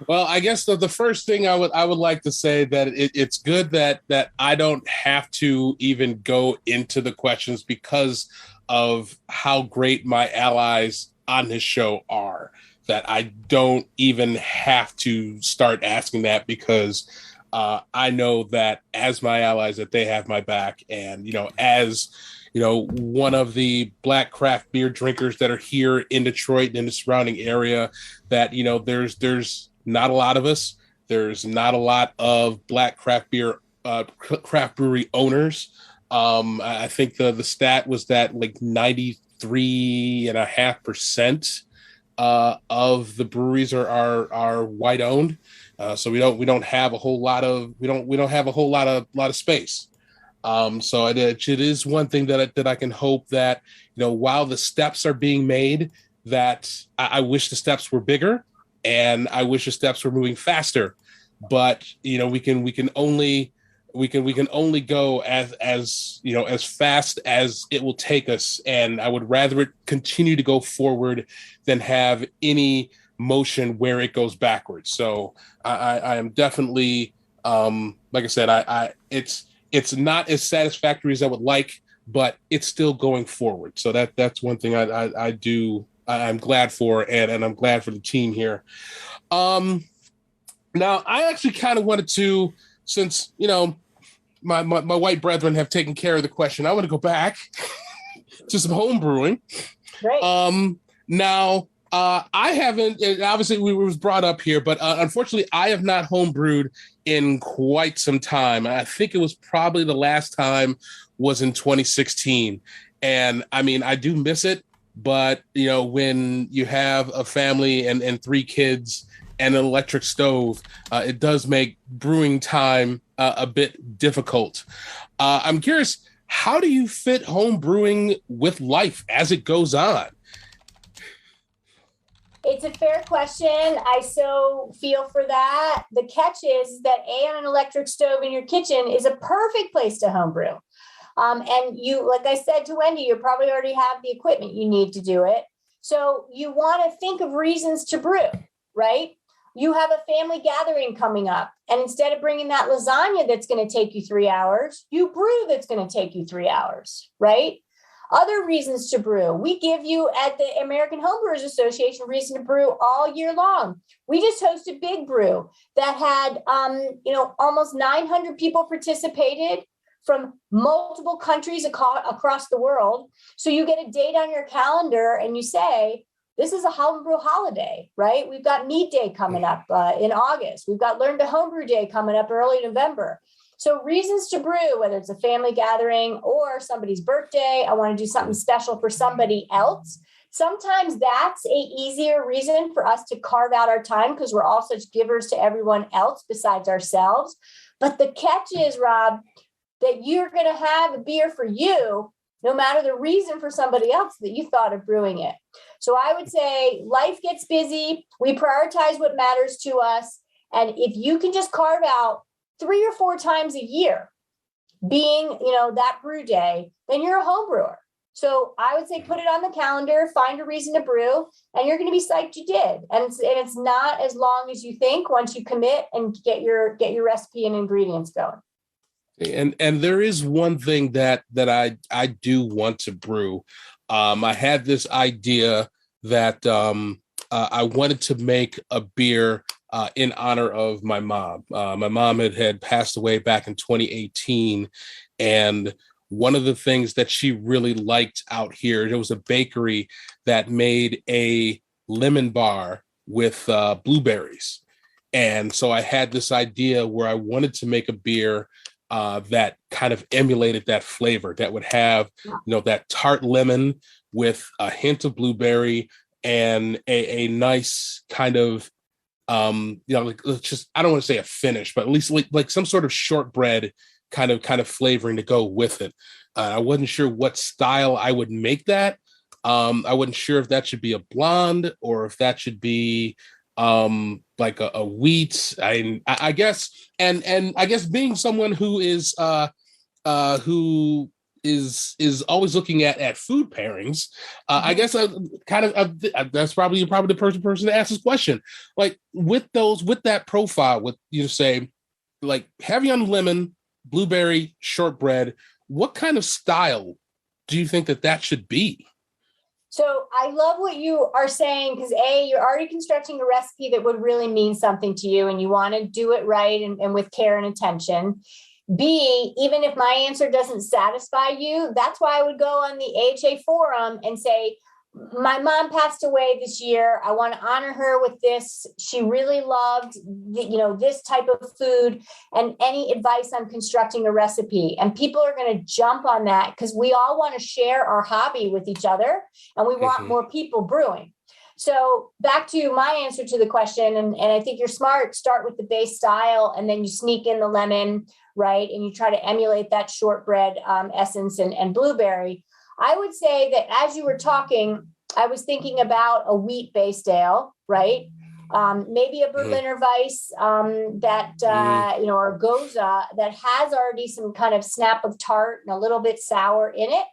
Well, I guess the first thing I would like to say that it's good that I don't have to even go into the questions because of how great my allies on this show are, that I don't even have to start asking that, because I know that as my allies that they have my back. And, as, one of the Black craft beer drinkers that are here in Detroit and in the surrounding area, that, there's not a lot of us. There's not a lot of Black craft beer, craft brewery owners. I think the stat was that like 93.5% of the breweries are white owned. So we don't have a whole lot of space. So it is one thing that I can hope that, while the steps are being made, that I wish the steps were bigger, and I wish the steps were moving faster. But we can only go as fast as it will take us, and I would rather it continue to go forward than have any motion where it goes backwards. So I am definitely, like I said, it's not as satisfactory as I would like, but it's still going forward. So that's one thing I'm glad for, and I'm glad for the team here. Now I actually kind of wanted to, since my white brethren have taken care of the question, I want to go back to some home brewing. Right. Now, I haven't, obviously we was brought up here, but unfortunately I have not homebrewed in quite some time. I think it was probably the last time was in 2016. And I mean, I do miss it, but when you have a family and 3 kids and an electric stove, it does make brewing time a bit difficult. I'm curious, how do you fit home brewing with life as it goes on? It's a fair question. I so feel for that. The catch is that an electric stove in your kitchen is a perfect place to homebrew. And you, like I said to Wendy, you probably already have the equipment you need to do it. So you want to think of reasons to brew, right? You have a family gathering coming up, and instead of bringing that lasagna that's going to take you 3 hours, you brew that's going to take you 3 hours, right? Other reasons to brew. We give you at the American Homebrewers Association reason to brew all year long. We just hosted Big Brew that had, almost 900 people participated from multiple countries across the world. So you get a date on your calendar and you say, this is a homebrew holiday, right? We've got Mead Day coming up in August. We've got Learn to Homebrew Day coming up early November. So reasons to brew, whether it's a family gathering or somebody's birthday, I want to do something special for somebody else. Sometimes that's a easier reason for us to carve out our time because we're all such givers to everyone else besides ourselves. But the catch is, Rob, that you're going to have a beer for you no matter the reason for somebody else that you thought of brewing it. So I would say life gets busy. We prioritize what matters to us. And if you can just carve out 3 or 4 times a year being, that brew day, then you're a home brewer. So I would say put it on the calendar, find a reason to brew, and you're going to be psyched you did. And it's not as long as you think once you commit and get your recipe and ingredients going. And there is one thing that I do want to brew. I had this idea that I wanted to make a beer in honor of my mom. My mom had passed away back in 2018, and one of the things that she really liked out here, there was a bakery that made a lemon bar with blueberries. And so I had this idea where I wanted to make a beer that kind of emulated that flavor, that would have, that tart lemon with a hint of blueberry and a nice kind of, just, I don't want to say a finish, but at least like some sort of shortbread kind of flavoring to go with it. I wasn't sure what style I would make that. I wasn't sure if that should be a blonde or if that should be like a wheat. I guess, and I guess being someone who is always looking at food pairings, I guess that's probably the person to ask this question. Like with that profile, with say like heavy on lemon, blueberry, shortbread, what kind of style do you think that should be? So I love what you are saying, because you're already constructing a recipe that would really mean something to you and you want to do it right and with care and attention. B, even if my answer doesn't satisfy you, that's why I would go on the AHA forum and say, my mom passed away this year. I want to honor her with this. She really loved, this type of food, and any advice on constructing a recipe. And people are going to jump on that because we all want to share our hobby with each other and we want more people brewing. So back to my answer to the question, and I think you're smart, start with the base style and then you sneak in the lemon, right? And you try to emulate that shortbread essence and blueberry. I would say that as you were talking, I was thinking about a wheat-based ale, right? Maybe a Berliner Weiss or a Goza that has already some kind of snap of tart and a little bit sour in it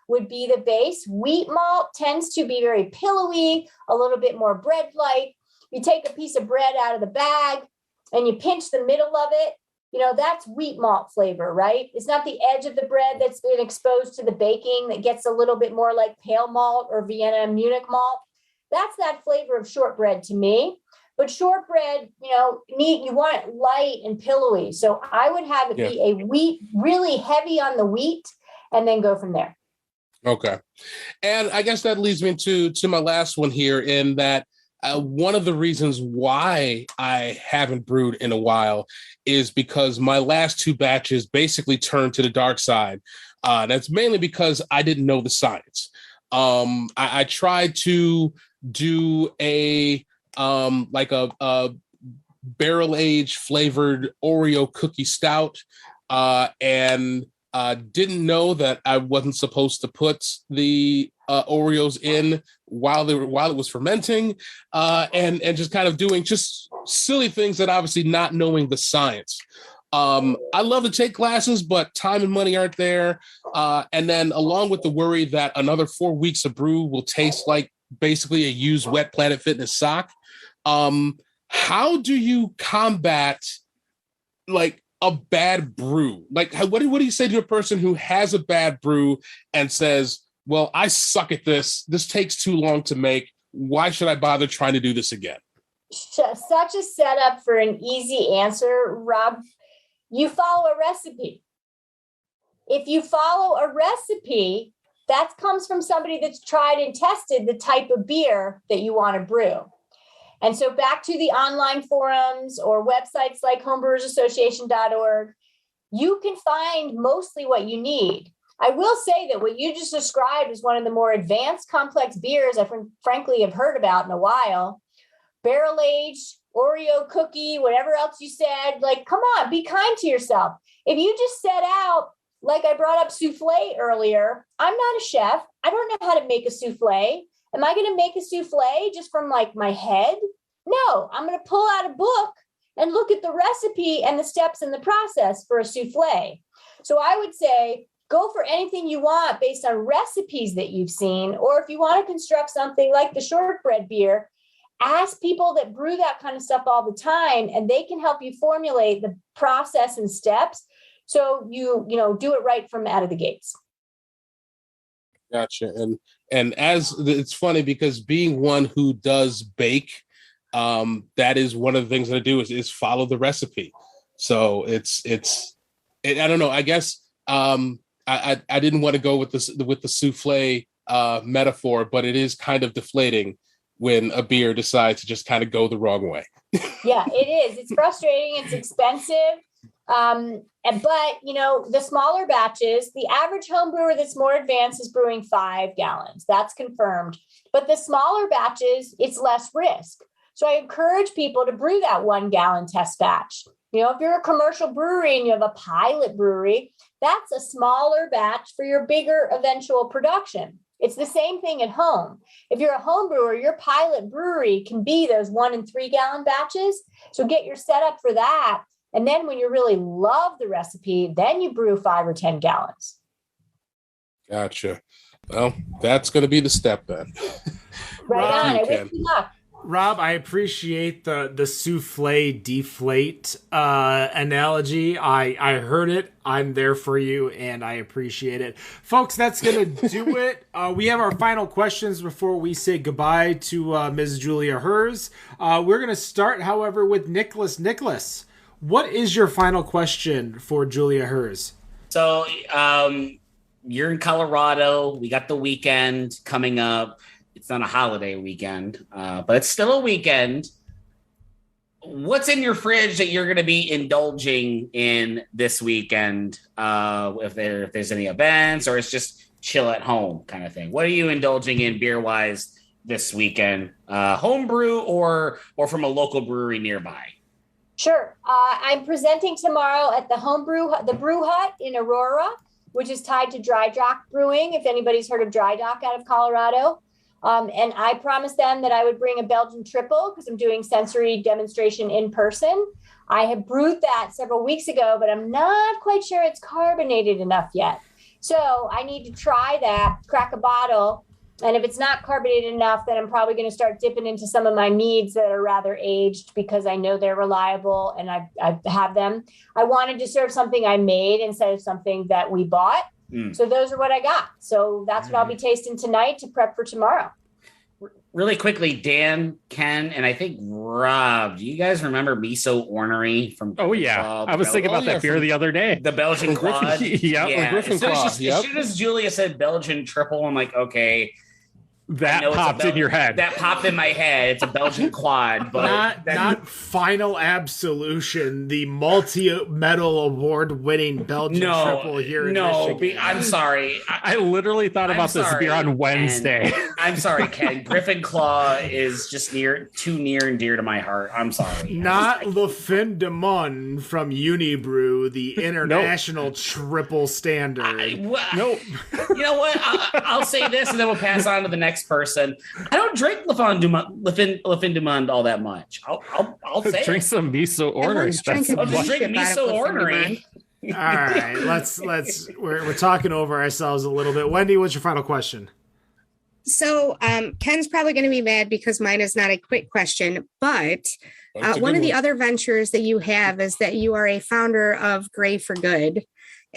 would be the base. Wheat malt tends to be very pillowy, a little bit more bread-like. You take a piece of bread out of the bag and you pinch the middle of it. That's wheat malt flavor, right? It's not the edge of the bread that's been exposed to the baking that gets a little bit more like pale malt or Vienna Munich malt. That's that flavor of shortbread to me. But shortbread, you want it light and pillowy. So I would have it be a wheat, really heavy on the wheat, and then go from there. Okay. And I guess that leads me to my last one here, in that one of the reasons why I haven't brewed in a while is because my last 2 batches basically turned to the dark side. That's mainly because I didn't know the science. I tried to do a barrel aged flavored Oreo cookie stout, and didn't know that I wasn't supposed to put the Oreos in while it was fermenting, and just kind of doing just silly things that obviously not knowing the science. I love to take classes, but time and money aren't there. And then along with the worry that another 4 weeks of brew will taste like basically a used wet Planet Fitness sock. How do you combat like a bad brew? Like, what do you say to a person who has a bad brew and says, well, I suck at this. This takes too long to make. Why should I bother trying to do this again? Such a setup for an easy answer, Rob. You follow a recipe. If you follow a recipe, that comes from somebody that's tried and tested the type of beer that you want to brew. And so back to the online forums or websites like homebrewersassociation.org, you can find mostly what you need. I will say that what you just described is one of the more advanced, complex beers I frankly have heard about in a while. Barrel aged, Oreo cookie, whatever else you said, like, come on, be kind to yourself. If you just set out like I brought up souffle earlier. I'm not a chef. I don't know how to make a souffle. Am I going to make a souffle just from like my head? No, I'm going to pull out a book and look at the recipe and the steps in the process for a souffle. So I would say go for anything you want based on recipes that you've seen, or if you want to construct something like the shortbread beer, ask people that brew that kind of stuff all the time, and they can help you formulate the process and steps. So you do it right from out of the gates. Gotcha. And as it's funny because being one who does bake, that is one of the things that I do is follow the recipe. So I don't know. I guess I didn't want to go with the souffle metaphor, but it is kind of deflating when a beer decides to just kind of go the wrong way. Yeah, it is. It's frustrating. It's expensive. But the smaller batches, the average home brewer that's more advanced is brewing 5 gallons. That's confirmed. But the smaller batches, it's less risk. So I encourage people to brew that 1 gallon test batch. If you're a commercial brewery and you have a pilot brewery, that's a smaller batch for your bigger eventual production. It's the same thing at home. If you're a home brewer, your pilot brewery can be those 1 and 3 gallon batches. So get your setup for that. And then when you really love the recipe, then you brew 5 or 10 gallons. Gotcha. Well, that's going to be the step then. Right on. I wish you luck. Rob, I appreciate the souffle deflate analogy. I heard it. I'm there for you, and I appreciate it. Folks, that's going to do it. We have our final questions before we say goodbye to Ms. Julia Herz. We're going to start, however, with Nicholas. Nicholas, what is your final question for Julia Herz? So you're in Colorado. We got the weekend coming up. It's not a holiday weekend, but it's still a weekend. What's in your fridge that you're going to be indulging in this weekend? If there's any events, or it's just chill at home kind of thing. What are you indulging in beer wise this weekend? Homebrew or from a local brewery nearby? Sure. I'm presenting tomorrow at the Brew Hut in Aurora, which is tied to Dry Dock Brewing. If anybody's heard of Dry Dock out of Colorado. And I promised them that I would bring a Belgian triple because I'm doing sensory demonstration in person. I have brewed that several weeks ago, but I'm not quite sure it's carbonated enough yet. So I need to try that, crack a bottle. And if it's not carbonated enough, then I'm probably going to start dipping into some of my meads that are rather aged because I know they're reliable and I have them. I wanted to serve something I made instead of something that we bought. So those are what I got. So that's what I'll be tasting tonight to prep for tomorrow. Really quickly, Dan, Ken, and I think Rob, do you guys remember Miso Ornery from Oh, yeah. I was thinking about that beer the other day. The Belgian quad. Yeah. Griffin Claw. As soon as Julia said Belgian triple, I'm like, okay. That popped in your head. That popped in my head. It's a Belgian quad, but not Final Absolution, the multi-medal award-winning Belgian triple here in Michigan. I'm sorry. I literally thought about this beer on Wednesday. I'm sorry, Ken. Griffin Claw is just too near and dear to my heart. I'm sorry. Not Le Fin de Mon from Unibrew, the international triple standard. Nope. You know what? I'll say this, and then we'll pass on to the next person. I don't drink Le Fin du Monde all that much. I'll say drink some Miso Ornery. I'll just drink Miso Ornery. All right, let's we're talking over ourselves a little bit. Wendy, what's your final question? So Ken's probably going to be mad because mine is not a quick question, but one of the other ventures that you have is that you are a founder of Gray for Good,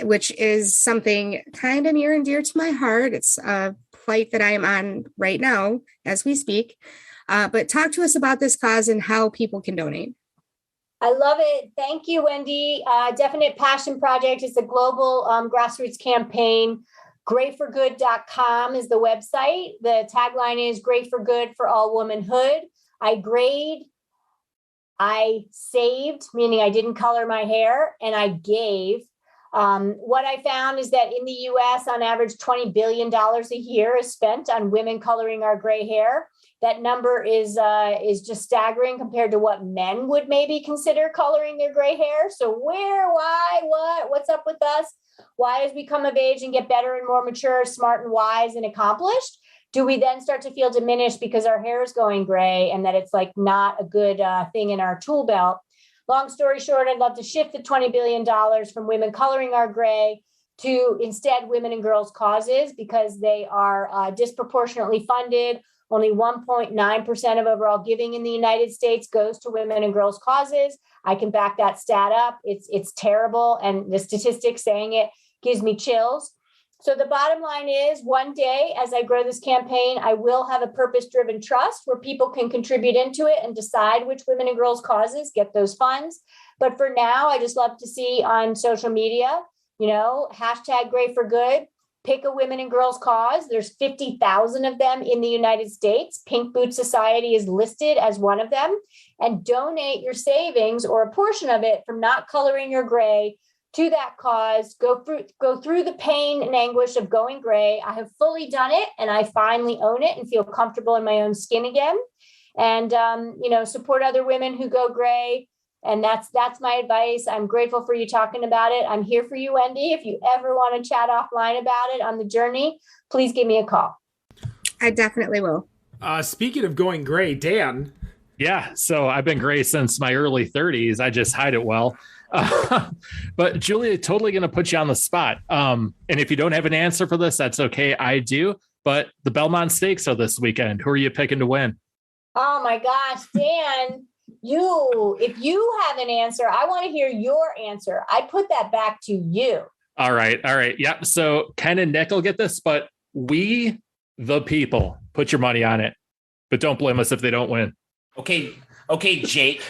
which is something kind of near and dear to my heart. It's a plight that I am on right now as we speak. But talk to us about this cause and how people can donate. I love it. Thank you, Wendy. Definite Passion Project is a global grassroots campaign. Grayforgood.com is the website. The tagline is Gray for Good for all womanhood. I grade, I saved, meaning I didn't color my hair, and I gave. What I found is that in the US, on average, $20 billion a year is spent on women coloring our gray hair. That number is just staggering compared to what men would maybe consider coloring their gray hair. So where, why, what's up with us? Why, as we come of age and get better and more mature, smart and wise and accomplished, do we then start to feel diminished because our hair is going gray and that it's like not a good thing in our tool belt? Long story short, I'd love to shift the $20 billion from women coloring our gray to instead women and girls causes, because they are disproportionately funded. Only 1.9% of overall giving in the United States goes to women and girls causes. I can back that stat up. It's terrible. And the statistics saying it gives me chills. So the bottom line is, one day, as I grow this campaign, I will have a purpose-driven trust where people can contribute into it and decide which women and girls causes get those funds. But for now, I just love to see on social media, hashtag Gray for Good. Pick a women and girls cause. There's 50,000 of them in the United States. Pink Boot Society is listed as one of them. And donate your savings or a portion of it from not coloring your gray to that cause. Go through the pain and anguish of going gray. I have fully done it, and I finally own it and feel comfortable in my own skin again. And support other women who go gray. And that's my advice. I'm grateful for you talking about it. I'm here for you, Wendy. If you ever want to chat offline about it on the journey, please give me a call. I definitely will. Speaking of going gray, Dan. Yeah, so I've been gray since my early 30s. I just hide it well. But Julia, totally going to put you on the spot. And if you don't have an answer for this, that's okay. I do. But the Belmont Stakes are this weekend. Who are you picking to win? Oh my gosh, Dan. If you have an answer, I want to hear your answer. I put that back to you. All right. Yep. So Ken and Nick will get this, but we, the people, put your money on it. But don't blame us if they don't win. Okay, Jake.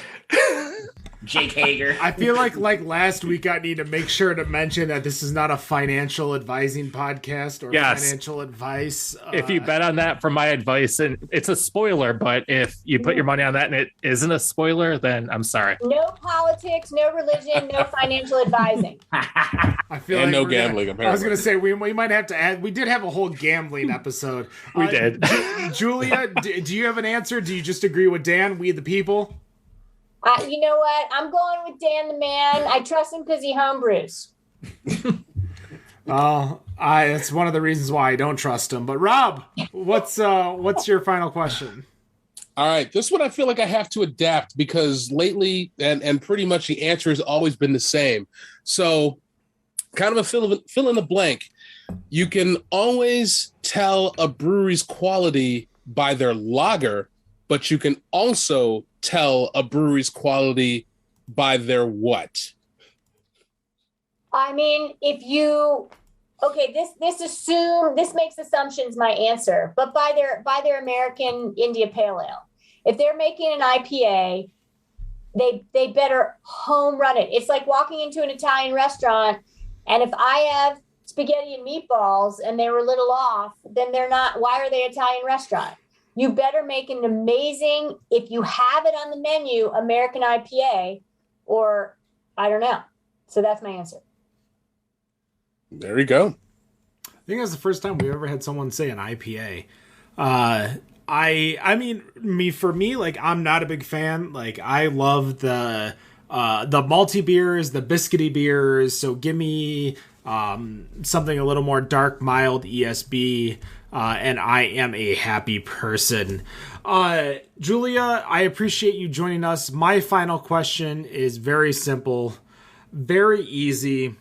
Jake Hager. I feel like last week I need to make sure to mention that this is not a financial advising podcast or financial advice. If you bet on that for my advice, and it's a spoiler, but if you put your money on that and it isn't a spoiler, then I'm sorry. No politics, no religion, no financial advising. I feel and like no gambling. Apparently. I was going to say we might have to add. We did have a whole gambling episode. We did. Julia, do you have an answer? Do you just agree with Dan? We the people. You know what? I'm going with Dan the man. I trust him because he homebrews. That's one of the reasons why I don't trust him. But Rob, what's your final question? All right, this one I feel like I have to adapt because lately, and pretty much the answer has always been the same. So, kind of a fill in the blank. You can always tell a brewery's quality by their lager, but you can also tell a brewery's quality by their what? I mean, this makes assumptions my answer, but by their American India Pale Ale. If they're making an IPA, they better home run it. It's like walking into an Italian restaurant, and if I have spaghetti and meatballs and they were a little off, then they're not. Why are they Italian restaurant? You better make an amazing, if you have it on the menu, American IPA, or I don't know. So that's my answer. There we go. I think that's the first time we ever had someone say an IPA. For me, like, I'm not a big fan. Like, I love the malty beers, the biscuity beers. So give me something a little more dark, mild ESB. And I am a happy person. Julia, I appreciate you joining us. My final question is very simple, very easy.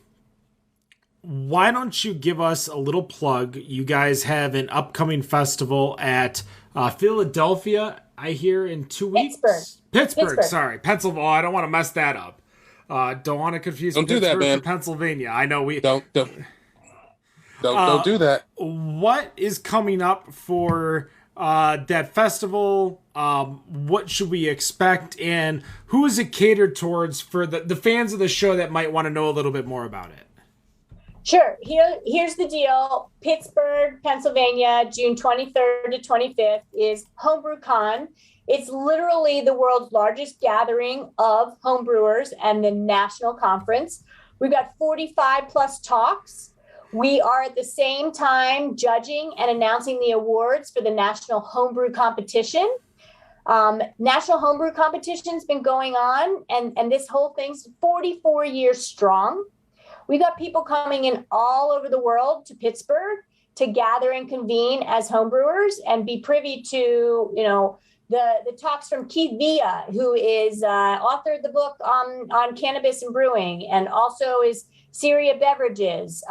Why don't you give us a little plug? You guys have an upcoming festival at Philadelphia, I hear, in 2 weeks. Pittsburgh. Sorry. Pennsylvania. I don't want to mess that up. Don't want to confuse Pittsburgh with Pennsylvania. I know we... Don't do that. What is coming up for that festival? What should we expect? And who is it catered towards for the fans of the show that might want to know a little bit more about it? Sure. Here's the deal. Pittsburgh, Pennsylvania, June 23rd to 25th is Homebrew Con. It's literally the world's largest gathering of homebrewers and the national conference. We've got 45 plus talks. We are at the same time judging and announcing the awards for the National Homebrew Competition. National Homebrew Competition's been going on, and this whole thing's 44 years strong. We got people coming in all over the world to Pittsburgh to gather and convene as homebrewers and be privy to, the talks from Keith Villa, who is authored the book on cannabis and brewing, and also is Syria Beverages.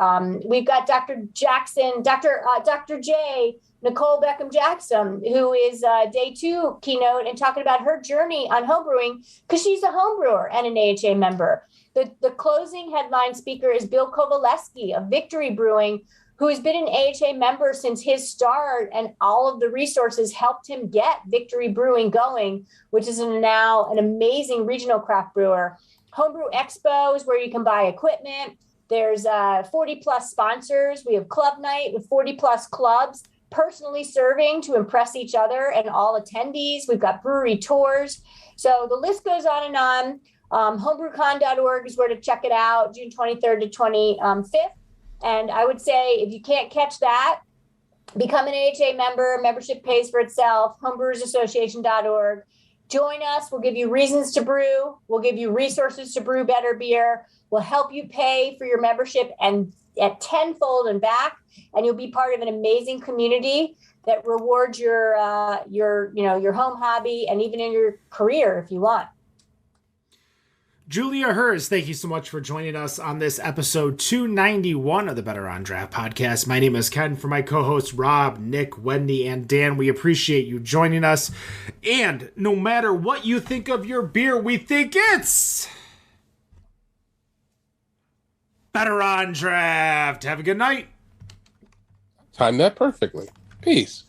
We've got Dr. Jackson, Dr. J, Nicole Beckham Jackson, who is day 2 keynote and talking about her journey on homebrewing because she's a homebrewer and an AHA member. The closing headline speaker is Bill Kovaleski of Victory Brewing, who has been an AHA member since his start, and all of the resources helped him get Victory Brewing going, which is now an amazing regional craft brewer. Homebrew Expo is where you can buy equipment. There's 40 plus sponsors. We have club night with 40 plus clubs personally serving to impress each other and all attendees. We've got brewery tours. So the list goes on and on. Homebrewcon.org is where to check it out, June 23rd to 25th. And I would say if you can't catch that, become an AHA member. Membership pays for itself, homebrewersassociation.org. Join us. We'll give you reasons to brew. We'll give you resources to brew better beer. We'll help you pay for your membership and at tenfold and back. And you'll be part of an amazing community that rewards your home hobby and even in your career if you want. Julia Herz, thank you so much for joining us on this episode 291 of the Better on Draft podcast. My name is Ken. For my co-hosts Rob, Nick, Wendy, and Dan, we appreciate you joining us. And no matter what you think of your beer, we think it's Better on Draft. Have a good night. Timed that perfectly. Peace.